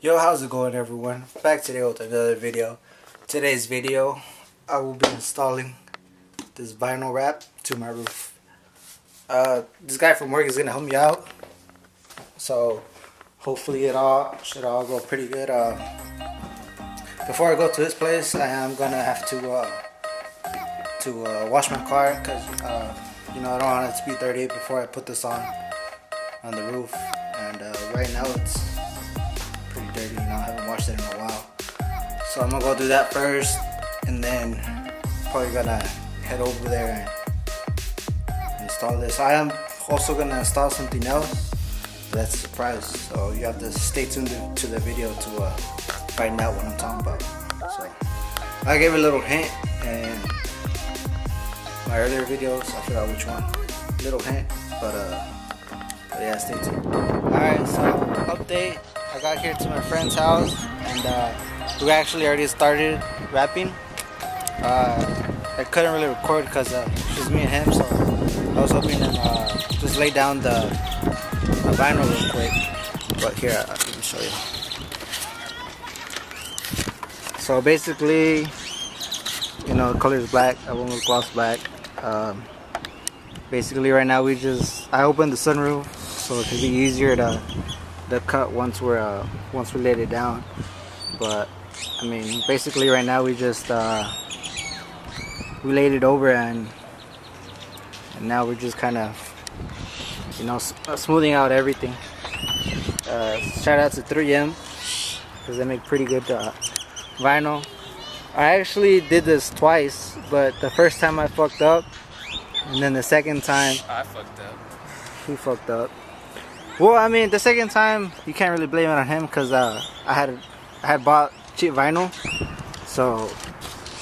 Yo, how's it going, everyone? Back today with another video. Today's video, I will be installing this vinyl wrap to my roof. This guy from work is gonna help me out, so hopefully it should all go pretty good. Before I go to his place, I am gonna have to wash my car because I don't want it to be dirty before I put this on the roof. And right now it's pretty dirty. I haven't washed it in a while, so I'm gonna go do that first, and then probably gonna head over there and install this. I am also gonna install something else. That's a surprise, so you have to stay tuned to the video to find out what I'm talking about. So I gave a little hint in my earlier videos. I forgot which one. Little hint, but yeah, stay tuned. Alright, so update. I got here to my friend's house, and we actually already started wrapping. I couldn't really record because it's just me and him, so I was hoping to just lay down the vinyl real quick. But here, let me show you. So basically, the color is black. I went with gloss black. Basically, right now I opened the sunroof so it could be easier to cut once we laid it down. But I mean, basically right now we just we laid it over, and now we're just kind of smoothing out everything. Shout out to 3M because they make pretty good vinyl. I actually did this twice, but the first time I fucked up, and then the second time I fucked up. he fucked up. Well, I mean, the second time you can't really blame it on him because I had bought cheap vinyl, so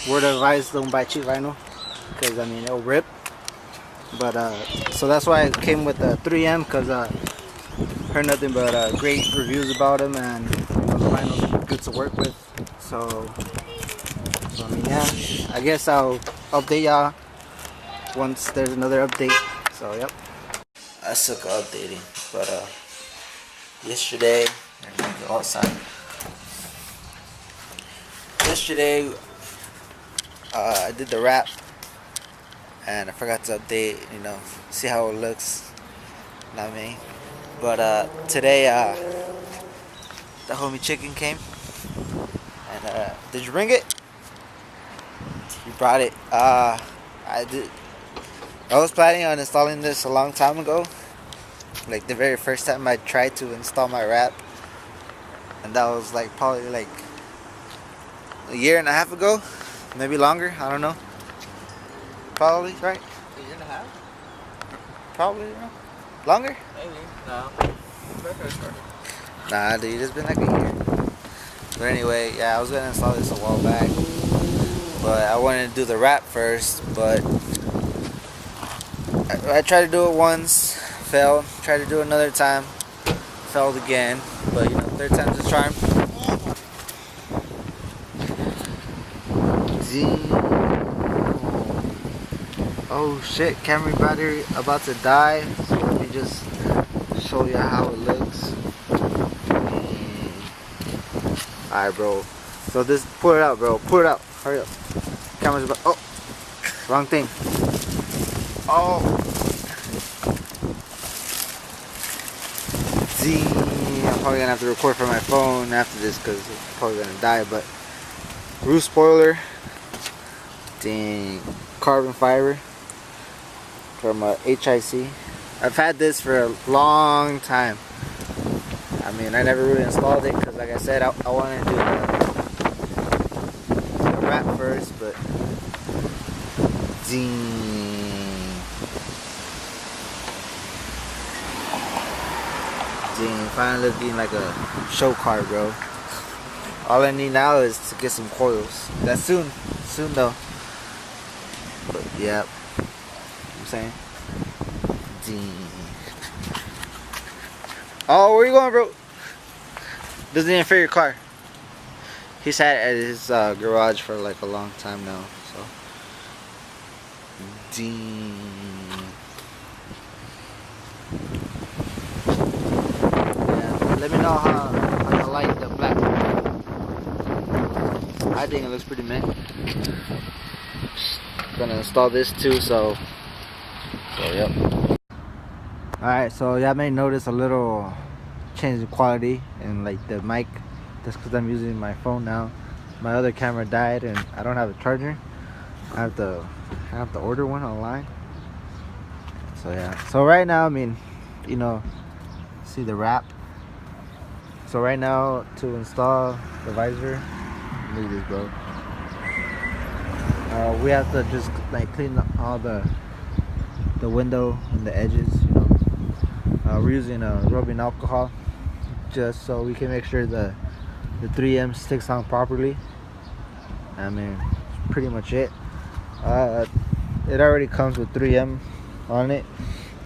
word of advice: don't buy cheap vinyl because I mean it'll rip. But so that's why I came with the 3M because heard nothing but great reviews about them, and the vinyl's good to work with. So I mean, yeah, I guess I'll update y'all once there's another update. So yep. I suck at updating, but yesterday, I'm gonna go outside. Yesterday, I did the wrap, and I forgot to update. See how it looks. Not me, but today, the homie chicken came, and did you bring it? You brought it. I did. I was planning on installing this a long time ago, like the very first time I tried to install my wrap, and that was like probably like a year and a half ago, maybe longer. I don't know. Probably right. A year and a half? Probably longer. Maybe. No. Nah, dude, it's been like a year. But anyway, yeah, I was gonna install this a while back, but I wanted to do the wrap first, but I tried to do it once, failed. Tried to do it another time, failed again. But third time's a charm. Oh shit! Camera battery about to die. So let me just show you how it looks. Alright, bro. So this, pull it out, bro. Pull it out. Hurry up. Camera's about. Oh, wrong thing. Oh. I'm probably gonna have to record from my phone after this because it's probably gonna die. But roof spoiler, dang, carbon fiber from HIC. I've had this for a long time. I mean, I never really installed it because, like I said, I wanted to do the wrap first, but finally looking like a show car, bro. All I need now is to get some coils. That's soon though. But yeah, I'm saying. Oh, where you going, bro? Doesn't even fit your car. He's had it at his garage for like a long time now, so. Let me know how you like the black I think it looks pretty mint. Gonna install this too, so yep. Alright, so y'all may notice a little change in quality in like the mic. That's because I'm using my phone now. My other camera died and I don't have a charger. I have to order one online. So yeah. So right now, I mean, you know, see the wrap. So right now, to install the visor, look at this, bro. We have to just like clean all the window and the edges, you know. We're using rubbing alcohol just so we can make sure the 3M sticks on properly. I mean, that's pretty much it. It already comes with 3M on it,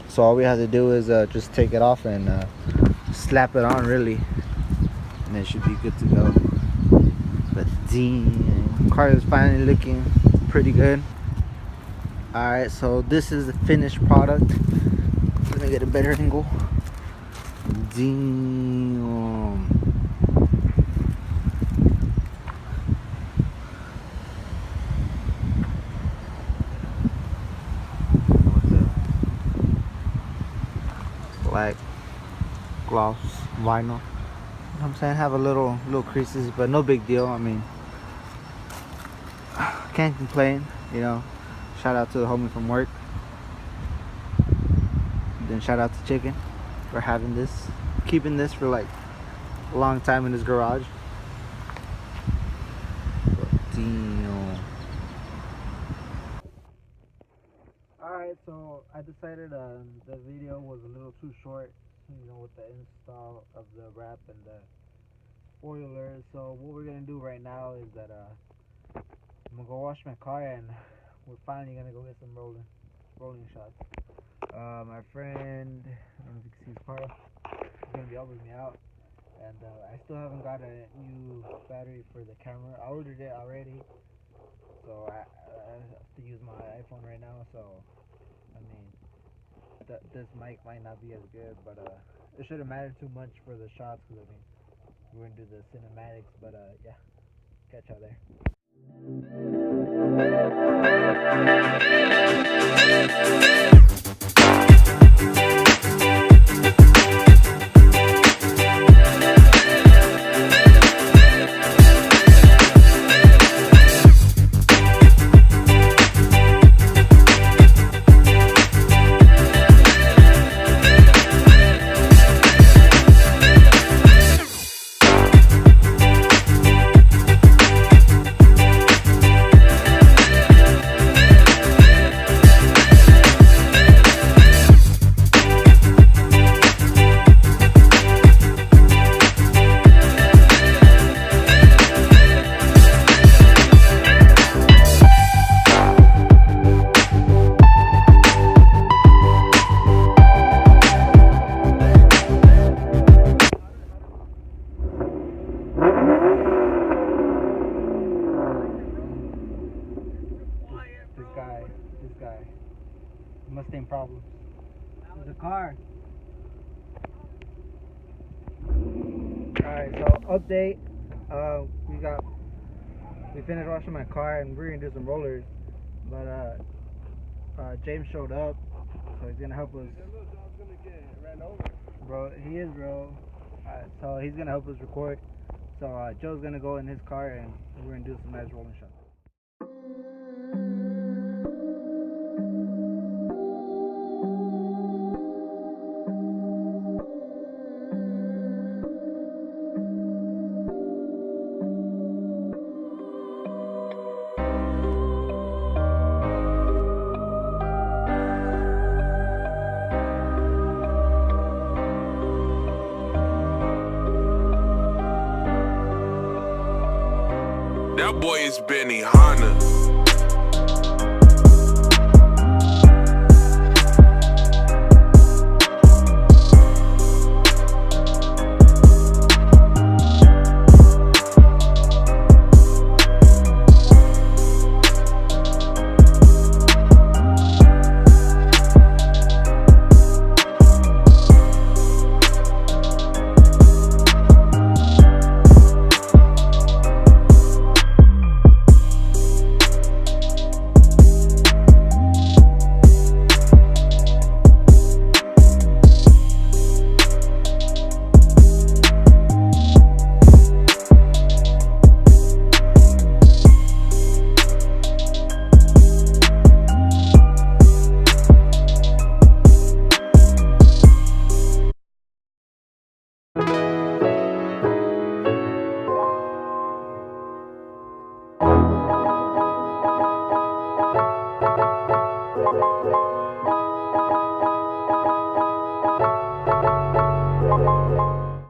so all we have to do is just take it off and slap it on, really, and it should be good to go. But damn, car is finally looking pretty good. Alright, so this is the finished product. Let me get a better angle. Damn. With the black gloss vinyl. You know what I'm saying? Have a little creases, but no big deal. I mean, can't complain, you know. Shout out to the homie from work. Then shout out to Chicken for having this, keeping this for like a long time in his garage. Damn. Alright, so I decided the video was a little too short, you know, with the install of the wrap and the spoilers. So what we're gonna do right now is that I'm gonna go wash my car and we're finally gonna go get some rolling shots. My friend, I don't know if you can see his car, is gonna be helping me out, and I still haven't got a new battery for the camera. I ordered it already, so I have to use my iPhone right now. So I mean, this mic might not be as good, but it shouldn't matter too much for the shots, because I mean, we're gonna do the cinematics. But yeah, catch y'all there. This guy. Mustang problems. There's a car. Alright, so update. We finished washing my car and we're gonna do some rollers. But James showed up, so he's gonna help us. Bro, he is, bro. So he's gonna help us record. So Joe's gonna go in his car and we're gonna do some nice rolling shots. That boy is Benny Hanna.